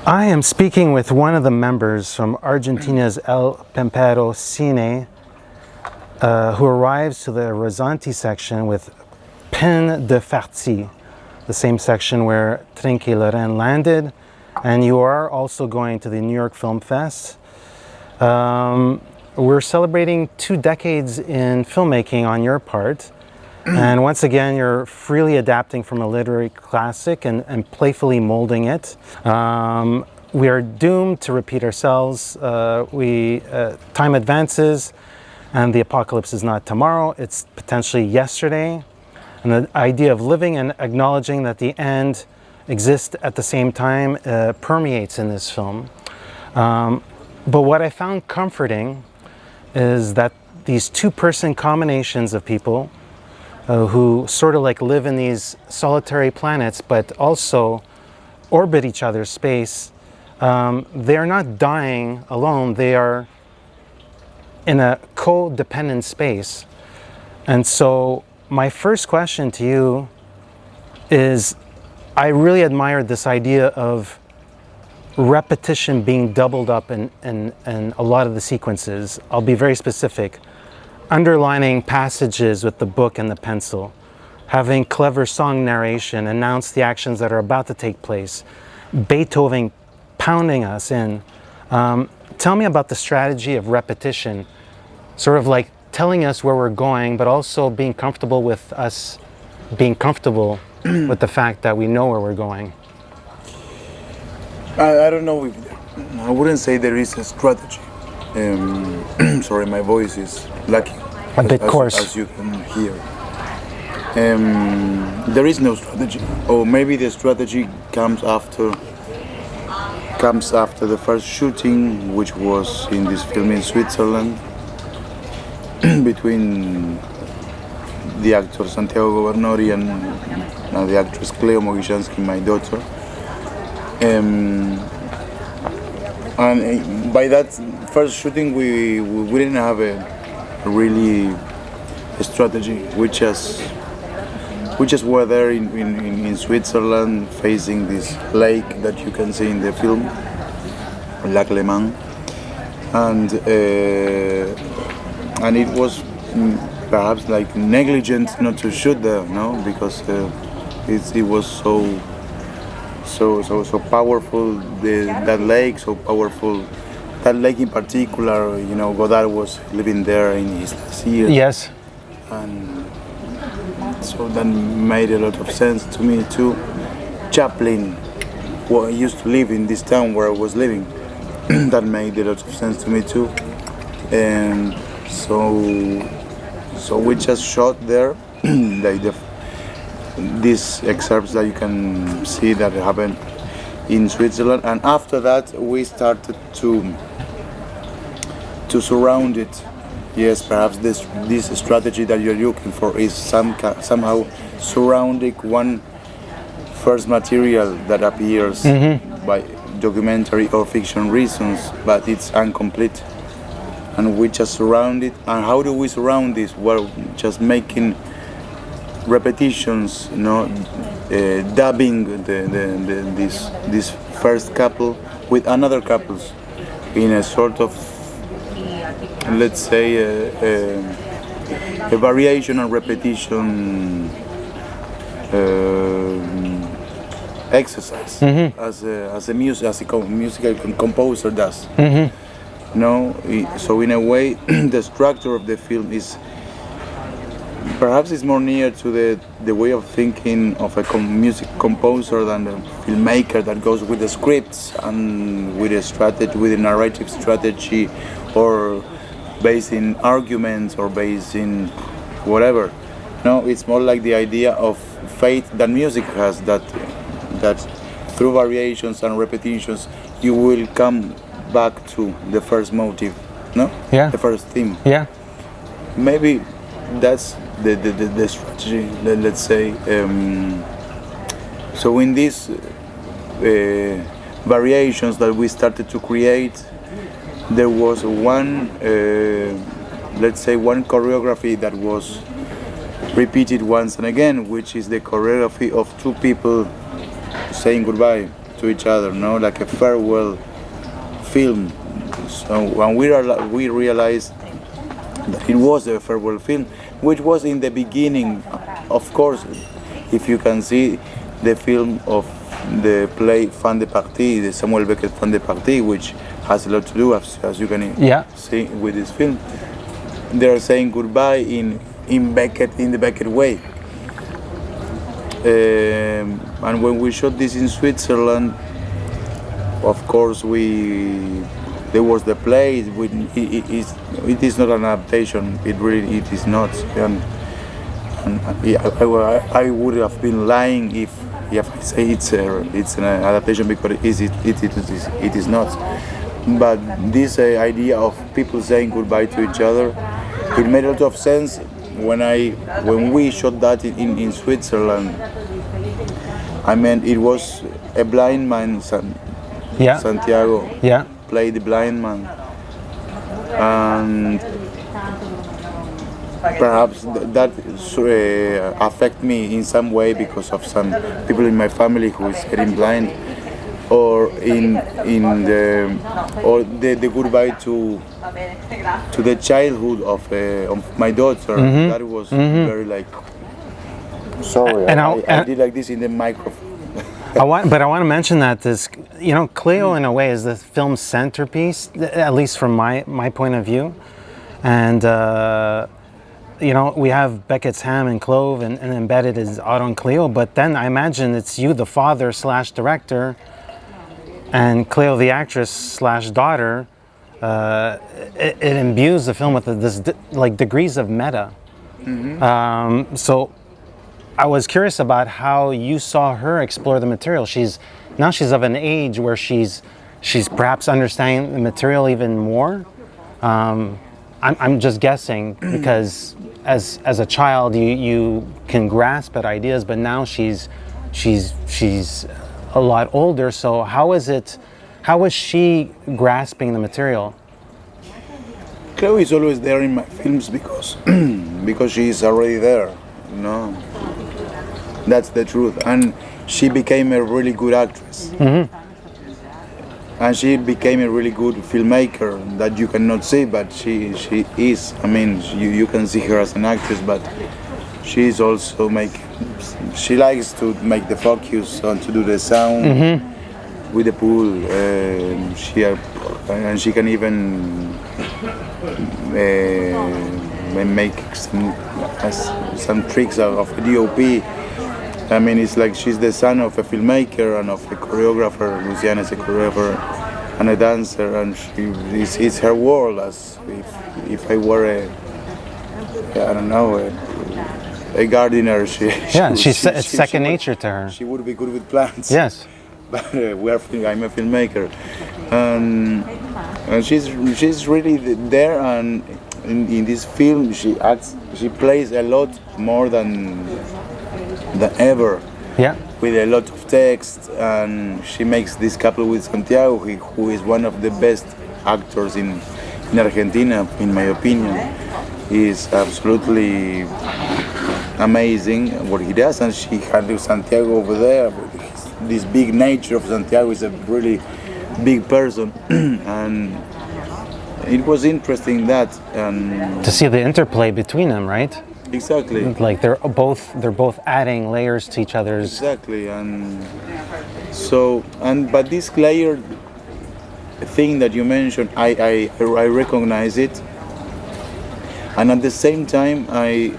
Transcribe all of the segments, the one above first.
I am speaking with one of the members from Argentina's El Pampero Cine, who arrives to the Orizzonti section with Pin de Fartie, the same section where Trinquelaren landed, and you are also going to the New York Film Fest. We're celebrating 2 decades in filmmaking on your part, and once again you're freely adapting from a literary classic and playfully molding it. We are doomed to repeat ourselves. Time advances and the apocalypse is not tomorrow, it's potentially yesterday. And the idea of living and acknowledging that the end exists at the same time permeates in this film. But what I found comforting is that these 2-person combinations of people who sort of like live in these solitary planets but also orbit each other's space, they are not dying alone, they are in a codependent space. And so my first question to you is, I really admired this idea of repetition being doubled up in a lot of the sequences. I'll be very specific. Underlining passages with the book and the pencil, having clever song narration announce the actions that are about to take place, Beethoven pounding us in. Tell me about the strategy of repetition, sort of like telling us where we're going, but also being comfortable with us being comfortable with the fact that we know where we're going. I don't know I wouldn't say there is a strategy. Sorry, my voice is lacking. A bit coarse. As you can hear. There is no strategy. Or maybe the strategy comes after the first shooting, which was in this film in Switzerland, between the actor Santiago Governori and the actress Cleo Moguillansky, my daughter. And by that first shooting, we didn't have a strategy. We just were there in Switzerland, facing this lake that you can see in the film, Lac Le Mans, and it was perhaps like negligent not to shoot there, no, because it was so powerful, that lake, so powerful. That lake in particular, you know, Godard was living there in his last years. Yes. And so that made a lot of sense to me too. Chaplin used to live in this town where I was living. That made a lot of sense to me too. And so we just shot there, like these excerpts that you can see that happened in Switzerland, and after that we started to surround it. Yes, perhaps this strategy that you're looking for is somehow surrounding one first material that appears by documentary or fiction reasons, but it's incomplete, and we just surround it. And how do we surround this? Well, just making repetitions, you know, dubbing this first couple with another couples in a sort of, let's say, a variation and repetition exercise, as a musical composer does. No, so in a way, the structure of the film is perhaps it's more near to the way of thinking of a music composer than the filmmaker that goes with the scripts and with a strategy, with a narrative strategy, or based in arguments or based in whatever. No, it's more like the idea of faith that music has, that through variations and repetitions you will come back to the first motive, no? Yeah. The first theme. Yeah. Maybe that's the strategy, let's say. So in these variations that we started to create, there was one, let's say, one choreography that was repeated once and again, which is the choreography of 2 people saying goodbye. to each other, no, like a farewell film. So when we realized that it was a farewell film, which was in the beginning, of course, if you can see the film of the play Fin de Fartie, the Samuel Beckett Fin de Fartie, which has a lot to do, as you can see with this film. They are saying goodbye in the Beckett way. And when we shot this in Switzerland, of course there was the play. It is not an adaptation. It is not. And I would have been lying if I say it's an adaptation, because it is not. But this idea of people saying goodbye to each other, it made a lot of sense when we shot that in Switzerland. I mean, it was a blind man, Santiago played the blind man, and perhaps that affect me in some way because of some people in my family who is getting blind, or the goodbye to the childhood of my daughter. That was very like. Sorry, I did like this in the microphone. I want to mention that this, Cleo in a way is the film's centerpiece, at least from my point of view, and we have Beckett's Ham and Clove, and embedded is Otto and Cleo, but then I imagine it's you, the father / director, and Cleo, the actress / daughter. It imbues the film with this degrees of meta. So I was curious about how you saw her explore the material. She's of an age where she's perhaps understanding the material even more. I'm just guessing, because as a child you can grasp at ideas, but now she's a lot older. So how is she grasping the material? Cleo is always there in my films because she is already there. That's the truth. And she became a really good actress. And she became a really good filmmaker that you cannot see, but she is. I mean, you can see her as an actress, but she is also she likes to make the focus and to do the sound with the pool. And she can even make some tricks of a DOP. I mean, it's like she's the son of a filmmaker and of a choreographer. Luciana is a choreographer and a dancer, and it's her world. As if I were a gardener. It's second nature to her. She would be good with plants. Yes. But I'm a filmmaker, and she's really there. And in this film, she plays a lot more than ever, with a lot of text, and she makes this couple with Santiago, who is one of the best actors in Argentina, in my opinion. He is absolutely amazing what he does, and she had Santiago over there. This big nature of Santiago is a really big person, and it was interesting to see the interplay between them, right? Exactly. Like they're both adding layers to each other's. Exactly, and but this layered thing that you mentioned, I recognize it, and at the same time, I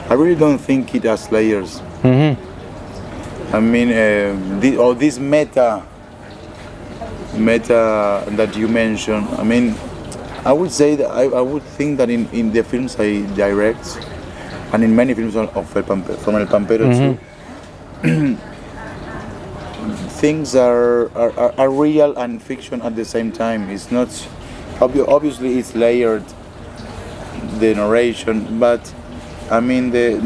really don't think it as layers. I mean, this meta that you mentioned. I mean, I would say that I would think that in the films I direct, and in many films from El Pampero too, things are real and fiction at the same time. It's not obviously it's layered, the narration, but I mean the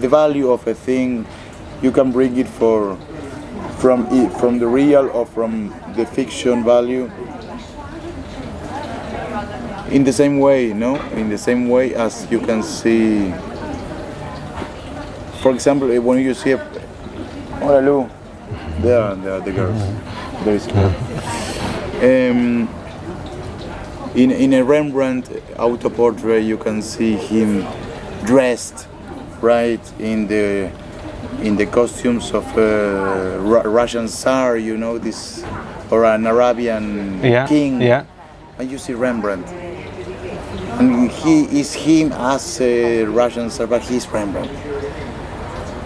value of a thing, you can bring it from the real or from the fiction value. In the same way, in the same way as you can see. For example, when you see There are the girls. Very small. In a Rembrandt autoportrait, you can see him dressed, right, in the costumes of a Russian Tsar, you know, this, or an Arabian king. Yeah. And you see Rembrandt. And he is him as a Russian Tsar, but he's Rembrandt.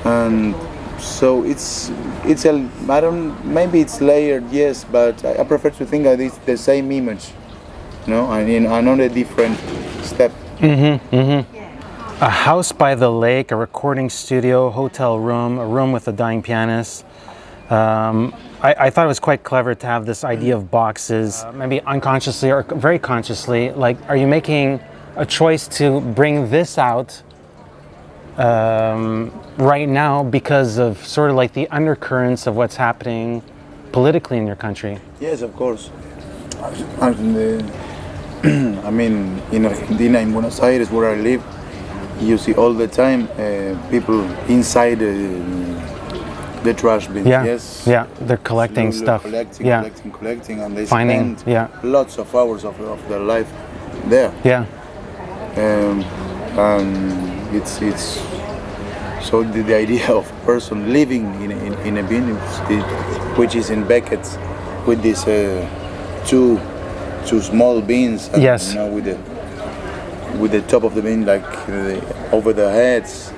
And so it's a, I don't, maybe it's layered, yes, but I prefer to think that it's the same image, no, and in another different step. A house by the lake, a recording studio, hotel room, a room with a dying pianist. I thought it was quite clever to have this idea of boxes, maybe unconsciously or very consciously. Like, are you making a choice to bring this out right now because of sort of like the undercurrents of what's happening politically in your country? Yes, of course. I mean, in Argentina, in Buenos Aires, where I live, you see all the time people inside the trash bin. Yeah, yes. Yeah, they're collecting stuff. Collecting, and they Finding, spend lots of hours of their life there. Yeah. And it's so the idea of a person living in a bin, which is in buckets, with these two small bins. And, yes. You know, with the top of the bin like over their heads.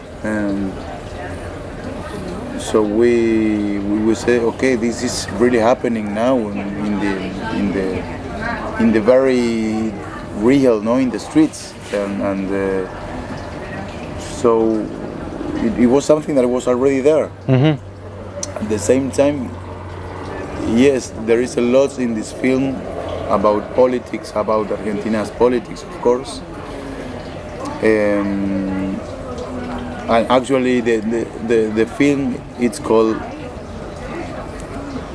So we say, okay, this is really happening now in the very real, no, in the streets, and so it was something that was already there. At the same time, yes, there is a lot in this film about politics, about Argentina's politics, of course. And actually, the film, it's called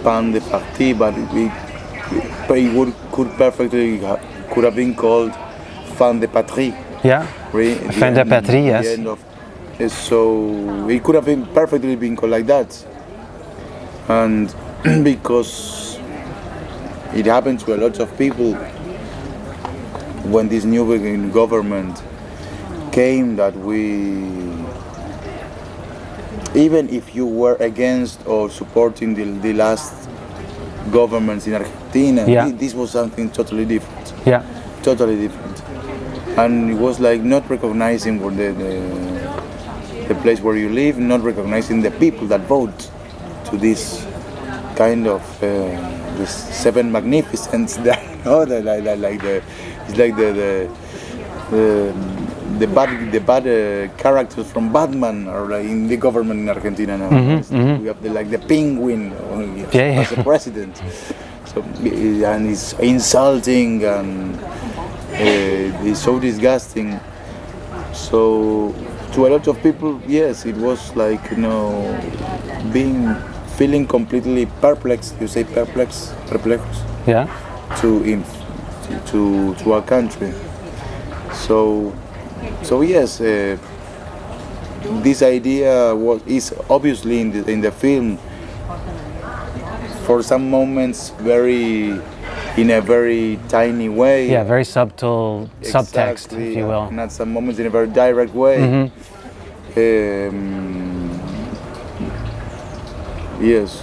Pin de Fartie, but it could have been called Fin de Patrie. Yeah. Fin de Patrie, yes. So it could have been perfectly been called like that, and because it happened to a lot of people when this new government came, that even if you were against or supporting the last governments in Argentina, this was something totally different. Yeah. Totally different. And it was like not recognizing the place where you live, not recognizing the people that vote to this kind of the seven magnificents that, it's like the bad characters from Batman are like in the government in Argentina now. We have the penguin as a president. So, and it's insulting and it's so disgusting. So to a lot of people, yes, it was like, feeling completely perplexed. You say perplexed? Yeah. To our country. So yes, this idea is obviously in the film. For some moments, in a very tiny way. Yeah, very subtle subtext, exactly, if you will. And at some moments in a very direct way. Yes.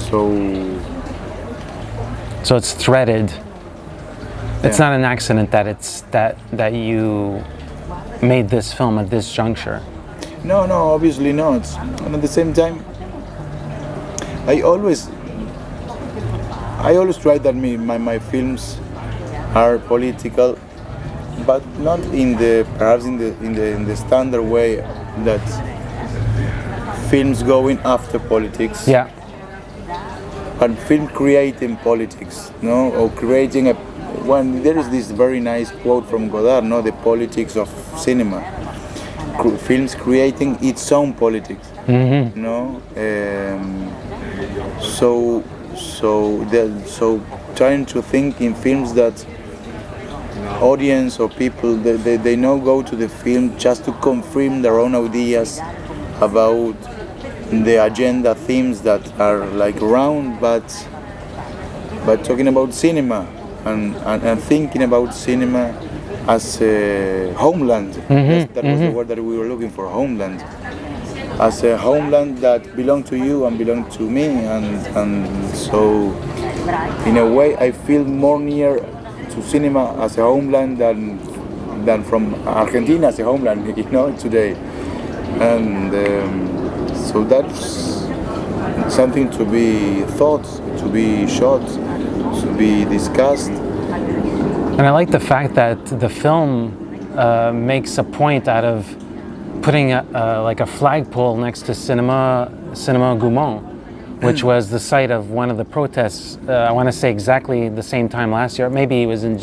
So it's threaded. It's not an accident that you made this film at this juncture. No, obviously not. And at the same time, I always try that my films are political, but not perhaps in the standard way that films going after politics. Yeah. But film creating politics, no, or creating there is this very nice quote from Godard, no, the politics of cinema. Films creating its own politics, no. So trying to think in films that audience or people they now go to the film just to confirm their own ideas about the agenda themes that are like round, but talking about cinema and thinking about cinema as a homeland. That was the word that we were looking for, homeland. As a homeland that belonged to you and belonged to me, and so in a way I feel more near to cinema as a homeland than from Argentina as a homeland, today. And so that's something to be thought, to be shot, to be discussed. And I like the fact that the film makes a point out of putting like a flagpole next to Cinema Gaumont, which was the site of one of the protests. I want to say exactly the same time last year. Maybe it was in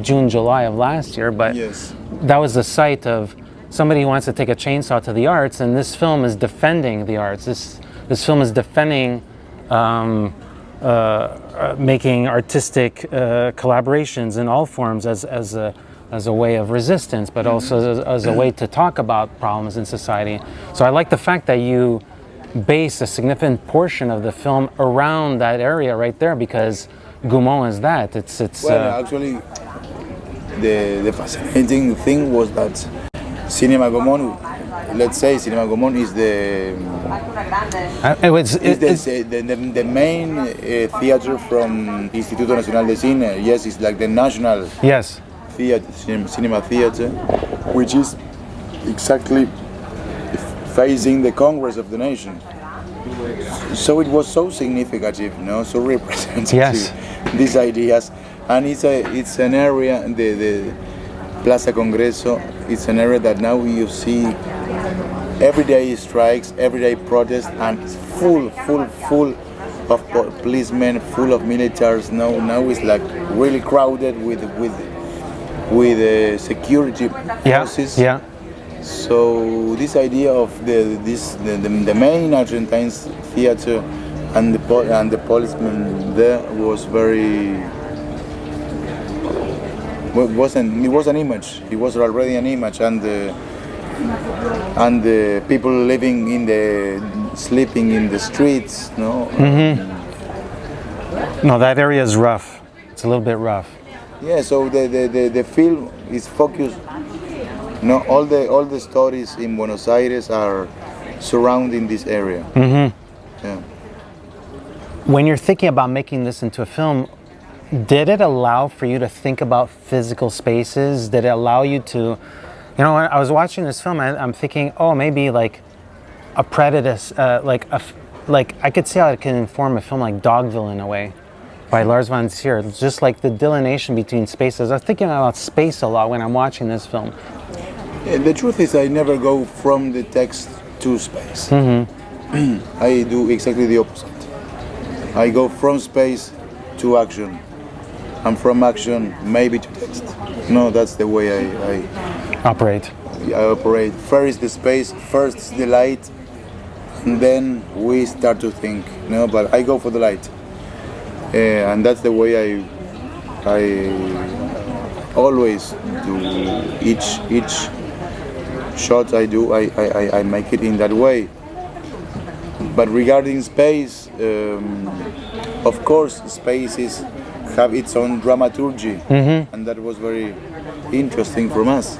June, July of last year, but Yes. that was the site of somebody who wants to take a chainsaw to the arts, and this film is defending the arts. This film is defending making artistic collaborations in all forms as a way of resistance, but also as a way to talk about problems in society. So I like the fact that you base a significant portion of the film around that area right there, because Gaumont is that. It's Well, actually, the fascinating thing was that Cinema Gaumont, let's say Cinema Gaumont is the the main theater from Instituto Nacional de Cine. Yes, it's like the national yes. theater, cinema theater, which is exactly facing the Congress of the Nation. So it was so significant, so representative. Yes. These ideas, and it's an area, the Plaza Congreso. It's an area that now you see everyday strikes, everyday protests, and it's full of policemen, full of militaries. Now it's like really crowded with security forces. Yeah. So this idea of the main Argentine theater and the policemen there was very. It was an image. It was already an image, and the people sleeping in the streets. No, that area is rough. It's a little bit rough. Yeah. So the film is focused. All the stories in Buenos Aires are surrounding this area. Yeah. When you're thinking about making this into a film, did it allow for you to think about physical spaces? Did it allow you to, when I was watching this film, I'm thinking, maybe like a prejudice, like I could see how it can inform a film like Dogville in a way, by Lars von Trier. It's just like the delineation between spaces. I was thinking about space a lot when I'm watching this film. Yeah, the truth is, I never go from the text to space. I do exactly the opposite. I go from space to action, and from action maybe to text. That's the way I Operate. I operate. First the space, first the light, and then we start to think. But I go for the light, and that's the way I always do. Each shot I do, I make it in that way. But regarding space, of course, spaces have its own dramaturgy, and that was very interesting for us.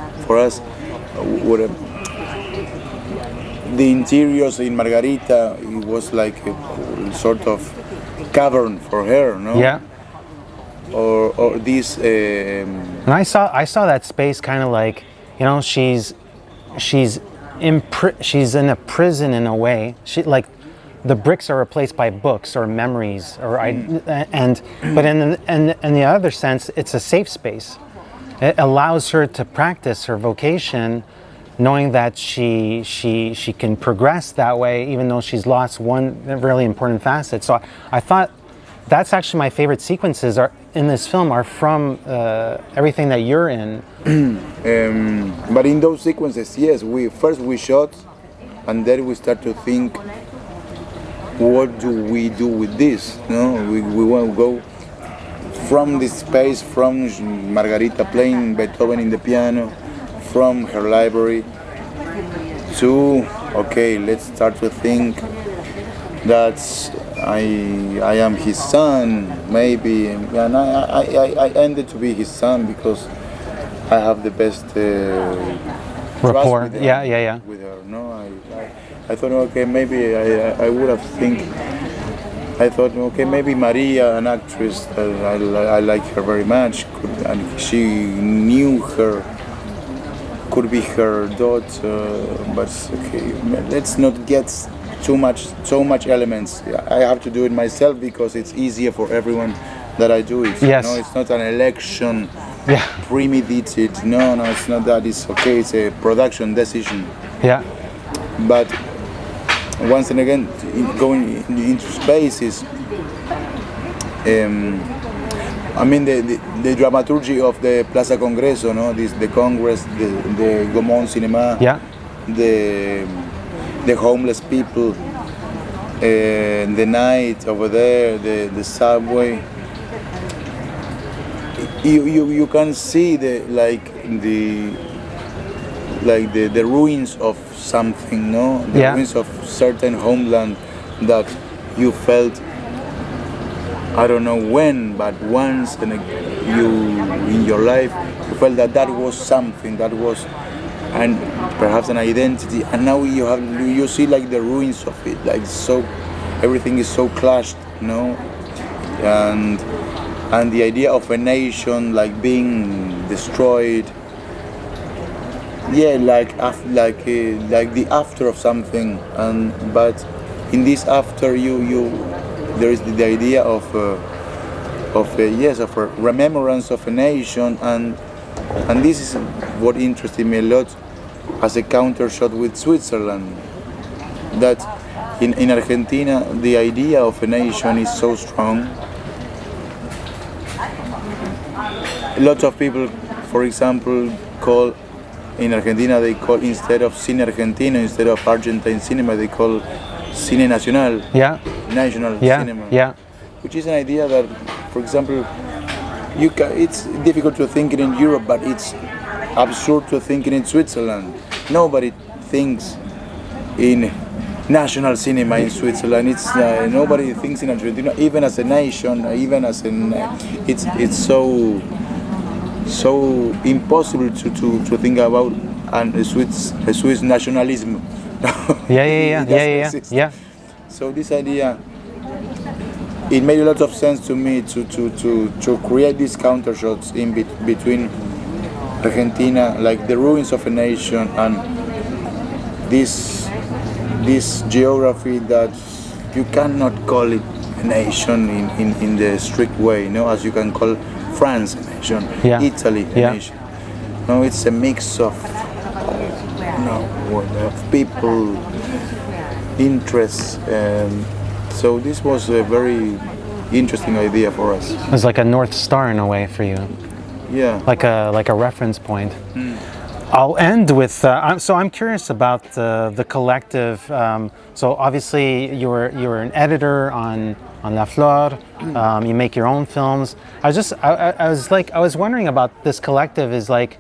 The interiors in Margarita, it was like a sort of cavern for her, no? Yeah. Or this. And I saw that space kind of like, she's in a prison in a way. The bricks are replaced by books or memories, but in the other sense, it's a safe space. It allows her to practice her vocation, knowing that she can progress that way, even though she's lost one really important facet. So I thought that's actually my favorite sequences in this film are from everything that you're in. But in those sequences, yes, we shot, and then we start to think, what do we do with this? We want to go from this space, from Margarita playing Beethoven in the piano, from her library, to okay, let's start to think that I am his son, maybe, and I ended to be his son because I have the best Rapport. trust with her, Yeah. with her. No, I thought, okay, maybe I would have think. I thought, okay, maybe Maria, an actress that I like her very much, and she knew her, could be her daughter, but okay, let's not get so much elements. I have to do it myself because it's easier for everyone that I do it. Yes. No, it's not an election, Yeah. premeditated. No, it's not that. It's okay. It's a production decision. Yeah. But once and again, going into spaces, I mean the dramaturgy of the Plaza Congreso, no, the Congress, the Gaumont cinema, Yeah. the homeless people, the night over there, the subway. You can see the ruins of something, no? The Yeah. ruins of certain homeland that you felt, I don't know when, but once in your life you felt that was something, that was, and perhaps an identity, and now you see like the ruins of it, like so everything is so clashed, no? And the idea of a nation like being destroyed, yeah, like the after of something, but in this after there is the idea of a remembrance of a nation, and this is what interested me a lot as a counter shot with Switzerland, that in Argentina the idea of a nation is so strong. Lots of people, for example, call in Argentina, they call, instead of Cine Argentino, instead of Argentine cinema, they call Cine Nacional. Yeah. National Yeah. cinema. Yeah. Which is an idea that, for example, it's difficult to think it in Europe, but it's absurd to think it in Switzerland. Nobody thinks in national cinema in Switzerland. It's nobody thinks in Argentina, even as a nation, even as it's so impossible to think about a Swiss nationalism. Yeah. So this idea, it made a lot of sense to me to create these counter shots in between Argentina, like the ruins of a nation, and this geography that you cannot call it a nation in the strict way, you know, as you can call France a nation, Yeah. Italy a Yeah. nation. No, it's a mix of people, interests. So this was a very interesting idea for us. It was like a North Star in a way for you, Yeah. like a reference point. I'll end with. So I'm curious about the collective. So obviously you were an editor on La Flor. You make your own films. I was wondering about this collective. Is like,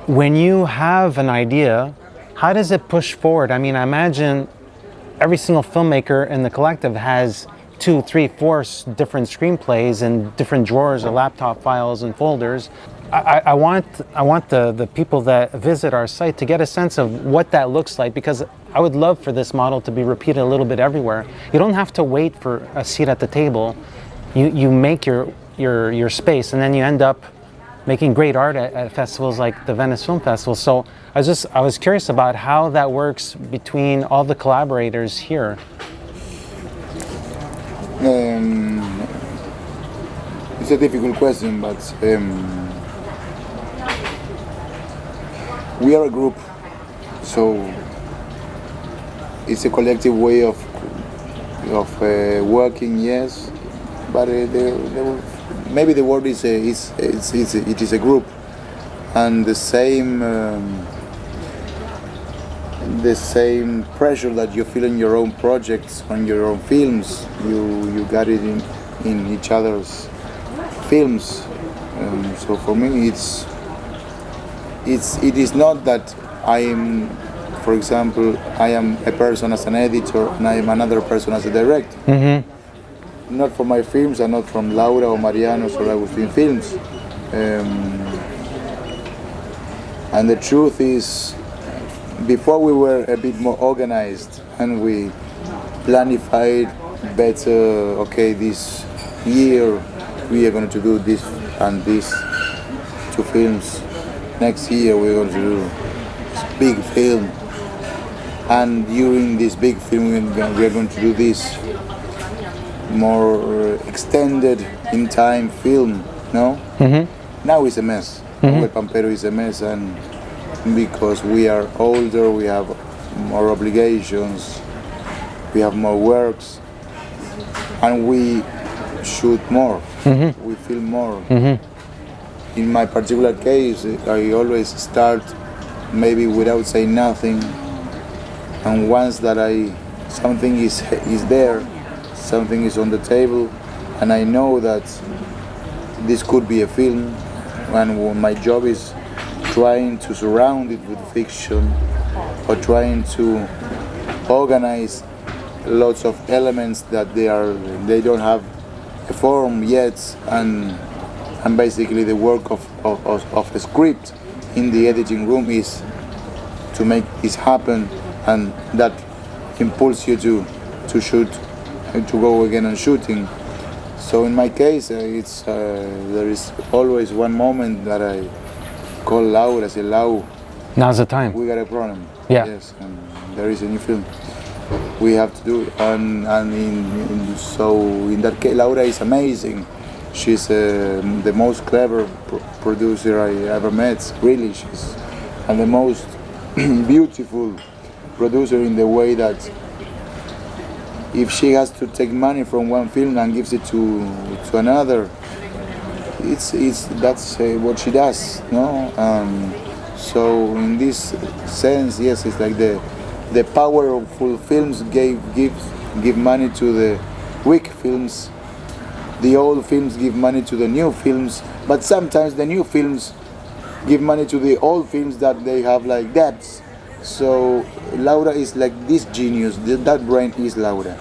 when you have an idea, how does it push forward? I mean, I imagine every single filmmaker in the collective has 2, 3, 4 different screenplays in different drawers or laptop files and folders. I want the people that visit our site to get a sense of what that looks like, because I would love for this model to be repeated a little bit everywhere. You don't have to wait for a seat at the table. You make your space, and then you end up making great art at festivals like the Venice Film Festival. So I was curious about how that works between all the collaborators here. It's a difficult question, but we are a group, so it's a collective way of working, yes, but maybe the word is it is a group, and the same pressure that you feel in your own projects, on your own films, you got it in each other's films. So for me, it is not that I am for example, I am a person as an editor and I am another person as a director. Not for my films and not from Laura or Mariano's or Agustin films. And the truth is, before we were a bit more organized and we planified better, okay, this year we are going to do this and this 2 films. Next year we're going to do this big film. And during this big film we are going to do this more extended in time film, no? Now it's a mess. Well, Pampero is a mess, and because we are older, we have more obligations, we have more works, and we shoot more, we film more. In my particular case, I always start maybe without saying nothing, and once that something is there, something is on the table, and I know that this could be a film, and my job is trying to surround it with fiction or trying to organize lots of elements that they don't have a form yet, and basically the work of the script in the editing room is to make this happen, and that impulses you to shoot, to go again on shooting. So in my case, there is always one moment that I call Laura, say, Lau, now's the time. We got a problem. Yeah. Yes, and there is a new film. We have to do it. So in that case, Laura is amazing. She's the most clever producer I ever met. Really, she's and the most beautiful producer in the way that if she has to take money from one film and gives it to another, that's what she does, no? So in this sense, yes, it's like the powerful films give money to the weak films. The old films give money to the new films, but sometimes the new films give money to the old films that they have like debts. So Laura is like this genius. That brain is Laura.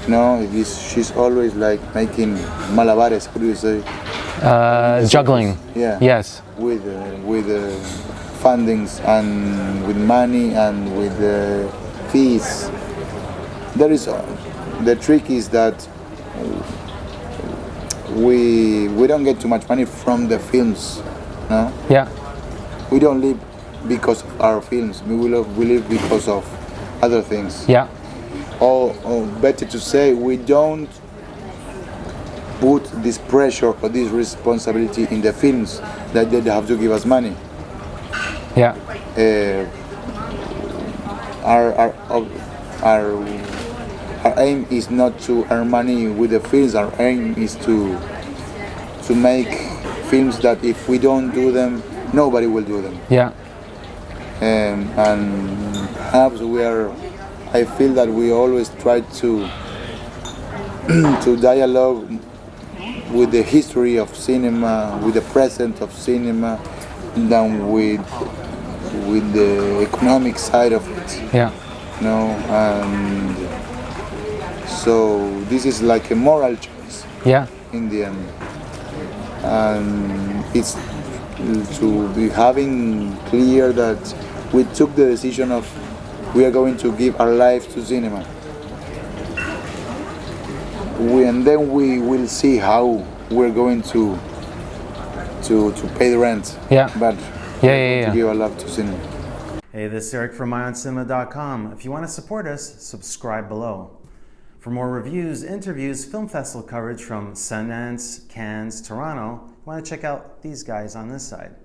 No, she's always like making malabares. How do you say? Juggling. Yeah. Yes. With fundings and with money and with fees. The trick is that we don't get too much money from the films. No. Yeah. We don't live because of our films. We live because of other things. Yeah. Or better to say, we don't put this pressure or this responsibility in the films that they have to give us money. Yeah. Our aim is not to earn money with the films. Our aim is to make films that if we don't do them, nobody will do them. Yeah. And perhaps I feel that we always try to dialogue with the history of cinema, with the present of cinema, than with the economic side of it. Yeah. No, and so this is like a moral choice. Yeah. In the end, and it's to be having clear that we took the decision of we are going to give our life to cinema. And then we will see how we're going to pay the rent. Yeah. But to give our love to cinema. Hey, this is Eric from IONCINEMA.com. If you want to support us, subscribe below. For more reviews, interviews, film festival coverage from Sundance, Cannes, Toronto, you want to check out these guys on this side.